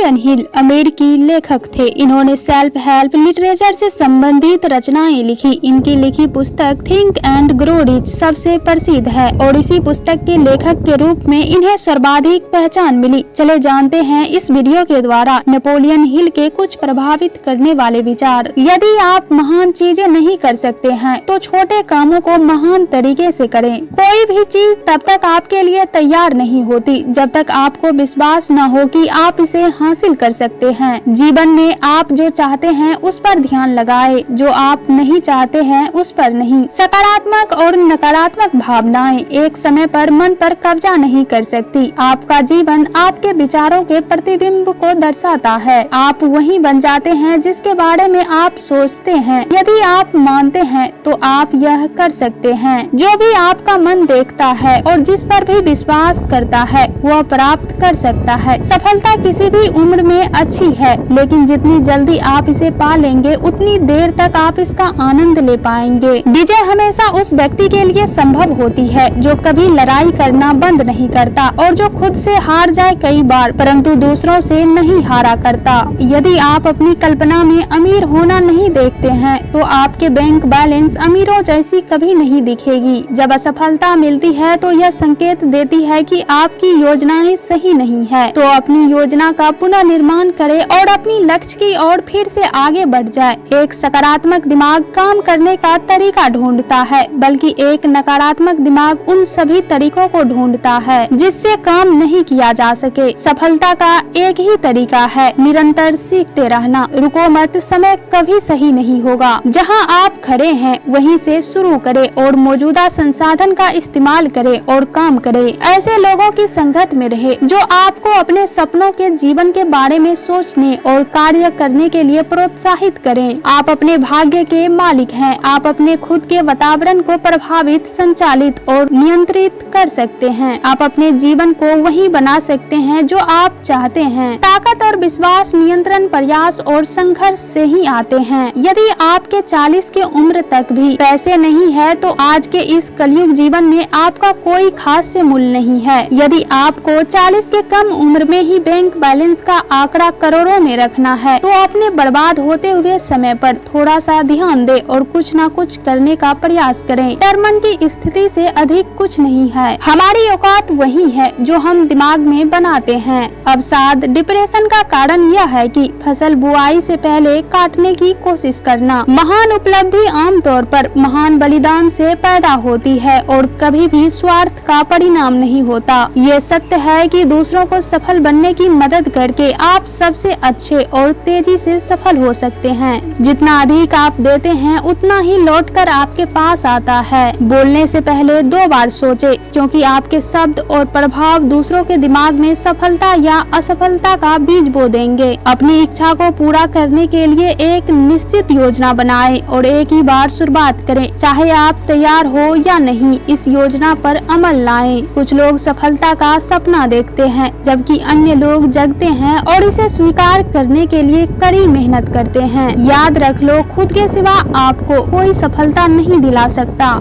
Napoleon Hill अमेरिकी लेखक थे। इन्होंने सेल्फ हेल्प लिटरेचर से संबंधित रचनाएं लिखी। इनकी लिखी पुस्तक थिंक एंड ग्रो रिच सबसे प्रसिद्ध है और इसी पुस्तक के लेखक के रूप में इन्हें सर्वाधिक पहचान मिली। चले जानते हैं इस वीडियो के द्वारा नेपोलियन हिल के कुछ प्रभावित करने वाले विचार। यदि आप महान चीजें नहीं कर सकते हैं तो छोटे कामों को महान तरीके से करें। कोई भी चीज तब तक आपके लिए तैयार नहीं होती जब तक आपको विश्वास न हो कि आप इसे हासिल कर सकते हैं। जीवन में आप जो चाहते हैं उस पर ध्यान लगाएं, जो आप नहीं चाहते हैं उस पर नहीं। सकारात्मक और नकारात्मक भावनाएं एक समय पर मन पर कब्जा नहीं कर सकती। आपका जीवन आपके विचारों के प्रतिबिंब को दर्शाता है। आप वही बन जाते हैं जिसके बारे में आप सोचते हैं। यदि आप मानते हैं तो आप यह कर सकते हैं। जो भी आपका मन देखता है और जिस पर भी विश्वास करता है वह प्राप्त कर सकता है। सफलता किसी भी उम्र में अच्छी है, लेकिन जितनी जल्दी आप इसे पा लेंगे उतनी देर तक आप इसका आनंद ले पाएंगे। विजय हमेशा उस व्यक्ति के लिए संभव होती है जो कभी लड़ाई करना बंद नहीं करता और जो खुद से हार जाए कई बार परंतु दूसरों से नहीं हारा करता। यदि आप अपनी कल्पना में अमीर होना नहीं देखते हैं तो आपके बैंक बैलेंस अमीरों जैसी कभी नहीं दिखेगी। जब असफलता मिलती है तो यह संकेत देती है कि आपकी योजनाएं सही नहीं है। तो अपनी योजना का पुनर्निर्माण करें और अपनी लक्ष्य की ओर फिर से आगे बढ़ जाए। एक सकारात्मक दिमाग काम करने का तरीका ढूंढता है, बल्कि एक नकारात्मक दिमाग उन सभी तरीकों को ढूंढता है जिससे काम नहीं किया जा सके। सफलता का एक ही तरीका है, निरंतर सीखते रहना। रुको मत, समय कभी सही नहीं होगा। जहां आप खड़े हैं वहीं से शुरू करें और मौजूदा संसाधन का इस्तेमाल करें और काम करें। ऐसे लोगों की संगत में रहे जो आपको अपने सपनों के जीवन के बारे में सोचने और कार्य करने के लिए प्रोत्साहित करें। आप अपने भाग्य के मालिक हैं। आप अपने खुद के वातावरण को प्रभावित, संचालित और नियंत्रित कर सकते हैं। आप अपने जीवन को वही बना सकते हैं जो आप चाहते हैं। ताकत और विश्वास, नियंत्रण, प्रयास और संघर्ष से ही आते हैं। यदि आपके 40 की उम्र तक भी पैसे नहीं है तो आज के इस कलयुग जीवन में आपका कोई खास मूल्य नहीं है। यदि आपको 40 के कम उम्र में ही बैंक बैलेंस का आंकड़ा करोड़ों में रखना है तो अपने बर्बाद होते हुए समय पर थोड़ा सा ध्यान दे और कुछ न कुछ करने का प्रयास करें। डर मन की स्थिति से अधिक कुछ नहीं है। हमारी औकात वही है जो हम दिमाग में बनाते हैं। अवसाद, डिप्रेशन का कारण यह है कि फसल बुआई से पहले काटने की कोशिश करना। महान उपलब्धि आमतौर पर महान बलिदान से पैदा होती है और कभी भी स्वार्थ का परिणाम नहीं होता। ये सत्य है कि दूसरों को सफल बनने की मदद करके आप सबसे अच्छे और तेजी से सफल हो सकते हैं। जितना अधिक आप देते हैं उतना ही लौटकर आपके पास आता है। बोलने से पहले 2 बार सोचें, क्योंकि आपके शब्द और प्रभाव दूसरों के दिमाग में सफलता या असफलता का बीज बो देंगे। अपनी इच्छा को पूरा करने के लिए एक निश्चित योजना बनाएं और एक ही बार शुरुआत करें, चाहे आप तैयार हो या नहीं। इस योजना पर अमल लाएं। कुछ लोग सफलता का सपना देखते हैं जबकि अन्य लोग जगते हैं और इसे स्वीकार करने के लिए कड़ी मेहनत करते हैं। याद रख लो, खुद के सिवा आपको कोई सफलता नहीं दिला सकता।